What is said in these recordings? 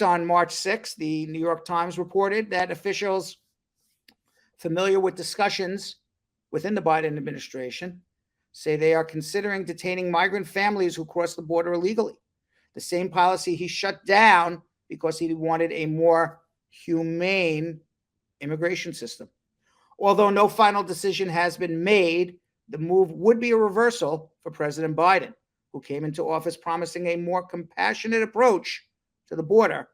On March 6th, the New York Times reported that officials familiar with discussions within the Biden administration say they are considering detaining migrant families who cross the border illegally. The same policy he shut down because he wanted a more humane immigration system. Although no final decision has been made, the move would be a reversal for President Biden, who came into office promising a more compassionate approach to the border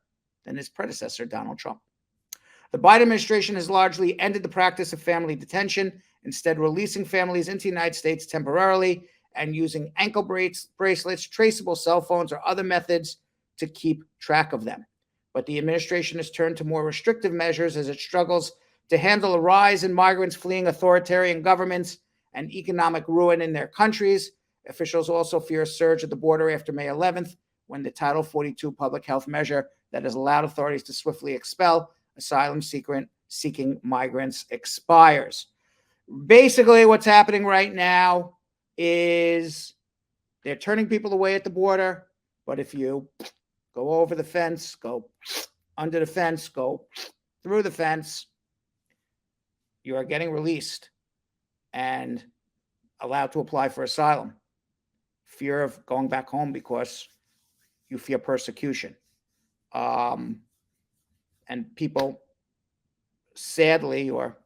than his predecessor, Donald Trump. The Biden administration has largely ended the practice of family detention, instead releasing families into the United States temporarily and using ankle bracelets, traceable cell phones, or other methods to keep track of them. But the administration has turned to more restrictive measures as it struggles to handle a rise in migrants fleeing authoritarian governments and economic ruin in their countries. Officials also fear a surge at the border after May 11th, when the Title 42 public health measure that has allowed authorities to swiftly expel asylum seeking migrants expires. Basically, what's happening right now is they're turning people away at the border, but if you go over the fence, go under the fence, go through the fence, you are getting released and allowed to apply for asylum. Fear of going back home because you fear persecution. And people, sadly, or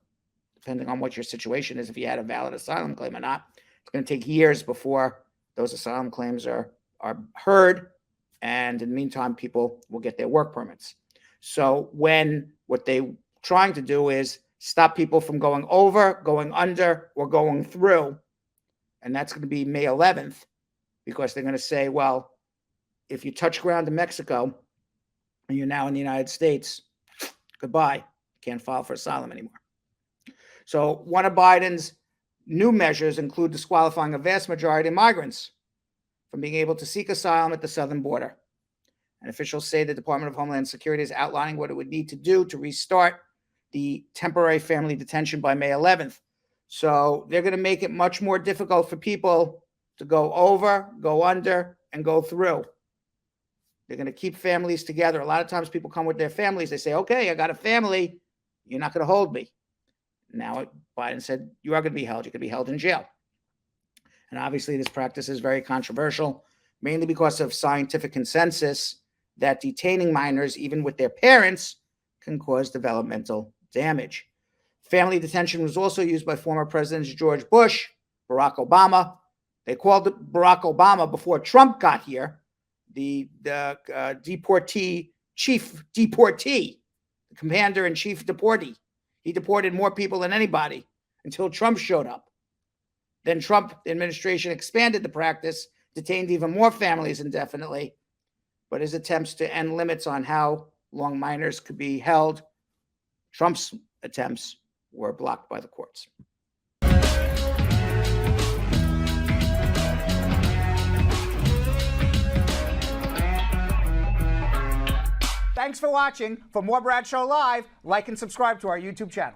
depending on what your situation is, if you had a valid asylum claim or not, it's going to take years before those asylum claims are heard. And in the meantime, people will get their work permits. So what they're trying to do is stop people from going over, going under, or going through. And that's going to be May 11th, because they're going to say, well, if you touch ground in Mexico and you're now in the United States, goodbye. You can't file for asylum anymore. So one of Biden's new measures include disqualifying a vast majority of migrants from being able to seek asylum at the southern border. And officials say the Department of Homeland Security is outlining what it would need to do to restart the temporary family detention by May 11th. So they're going to make it much more difficult for people to go over, go under, and go through. They're going to keep families together. A lot of times people come with their families. They say, okay, I got a family. You're not going to hold me. Now Biden said, you are going to be held. You could be held in jail. And obviously this practice is very controversial, mainly because of scientific consensus that detaining minors, even with their parents, can cause developmental damage. Family detention was also used by former Presidents George Bush, Barack Obama. They called it Barack Obama before Trump got here, the chief deportee, the commander-in-chief deportee. He deported more people than anybody until Trump showed up. Then Trump administration expanded the practice, detained even more families indefinitely, but his attempts to end limits on how long minors could be held, Trump's attempts were blocked by the courts. Thanks for watching. For more Brad Show Live, like and subscribe to our YouTube channel.